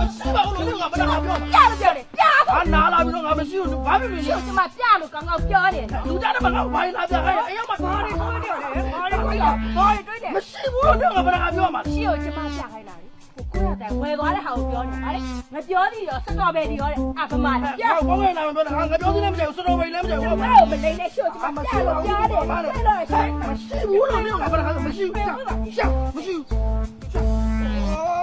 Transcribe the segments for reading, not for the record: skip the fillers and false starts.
မရှိပါဘူးလို့ငါမနာပြော ပြလို့ပြောတယ်ပြတော့ ငါနာလာပြီးတော့ငါမရှိဘူးဘာဖြစ်လို့ ရှုပ်ကျမပြလို့ကောင်းကောင်းပြောတယ် လူကြတဲ့မှာငါဘာလာပြအဲ့အရောက်မှာဘာတွေတွေးတယ်ဘာတွေတွေးတယ် ဘာတွေတွေးတယ် မရှိဘူးလို့ငါမနာပြောမှာ ရှုပ်ကျမပြခိုင်းတာလေကိုရတဲ့ဝယ်သွားတဲ့ဟာကိုပြောနေပါလေမပြောသေးရောစတော်ဘယ်ဒီရောတဲ့အဖမပြ ဘောငယ်လာမပြောတာငါပြောသေးလည်းမကြောက်စတော်ပဲလည်းမကြောက်ဘူး ဘာလို့မလိမ့်နဲ့ရှုပ်ကျမပြလို့ပြောတယ်ဘာလို့ဆိုင် မရှိဘူးလို့ငါမနာမရှိဘူးရှာမရှိဘူး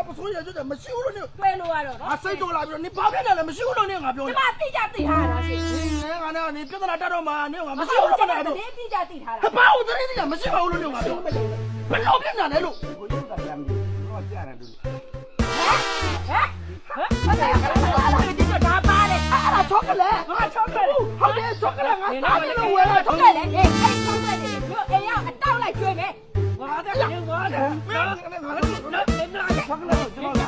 ပစိုးရကြတယ်မရှိဘူးလို့ တွဲလို့ရတော့ အစိတ်တော်လာပြီးတော့နေဘာဖြစ်နေလဲမရှိဘူးလို့ငါပြော ကျ နေ မတိကျသိထားတာရှင် ငါနဲ့နေပြဿနာတက်တော့မှနေငါမရှိဘူးလို့မနာတော့ တိကျသိထားတာ ဘာလို့တည်းတည်းမရှိပါဘူးလို့ငါပြောဘယ်လိုဖြစ်နေလဲလို့ ကိုရုပ်ကပြန်ပြီးတော့ကြားတယ်သူ ဘာလဲဒီကဒါပါလေ အဲ့ဒါချောကလက်ငါချောကလက်ဟုတ်တယ်ချောကလက်ငါစားတယ်လို့ဝယ်လာချော ဟုတ် က ကဲ့ လက် လေအဲ့ချောကလက်တွေတို့အေးရောက်အတောက်လိုက်ကျွေးမယ် ငါတယ်ငါတယ်ငါလည်းချောကလက်ကိုကျွန်တော်လာ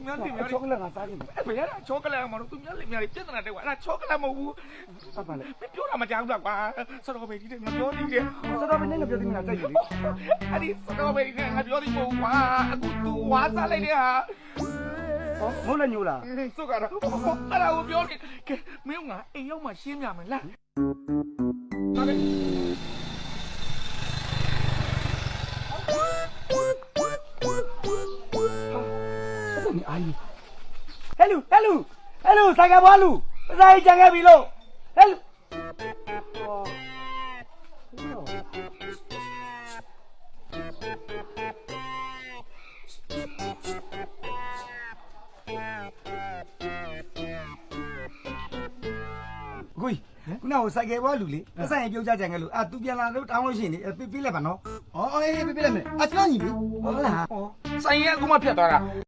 များတင်များချောကလက်ကစားကြည့်အဲ့ဘယ်ရတာချောကလက်မှာတော့သူများလက်များပြဿနာတဲ့ကွာအဲ့ဒါချောကလက်မဟုတ်ဘူးဟုတ်ပါလေမပြောတာမကြောက်တော့ကွာစတော်ဘယ်ဒီတဲ့ငါပြောနေတယ်စတော်ဘယ်နဲ့ငါပြောသေးမလားကြိုက်တယ်လေအဲ့ဒီစတော်ဘယ်နဲ့ငါပြောသေးမဟုတ်ကွာအခု तू ဝါစားလိုက်တဲ့ဟာဟောမဟုတ်လည်းညိုလားစုကတော့အဲ့ဒါကိုပြောနေကဲမင်းကအိမ်ရောက်မှရှင်းပြမယ်လားဟုတ်ကဲ့你阿姨，hello，三个八路，再讲个比路，hello。ကိုခုနကစိုက်ကယ်ဘွားလူလေအဆိုင်ပြုတ်ကြကြငယ်လို့သူပြန်လာလို့တောင်းလို့ရှိရင်ပြေးလိုက်ပါနော်။အော်အေးပြေးလိုက်မယ်။ကျွန်တော်ညီလေး။ဟုတ်လား။ဆိုင်ရကမှဖြတ်သွားတာ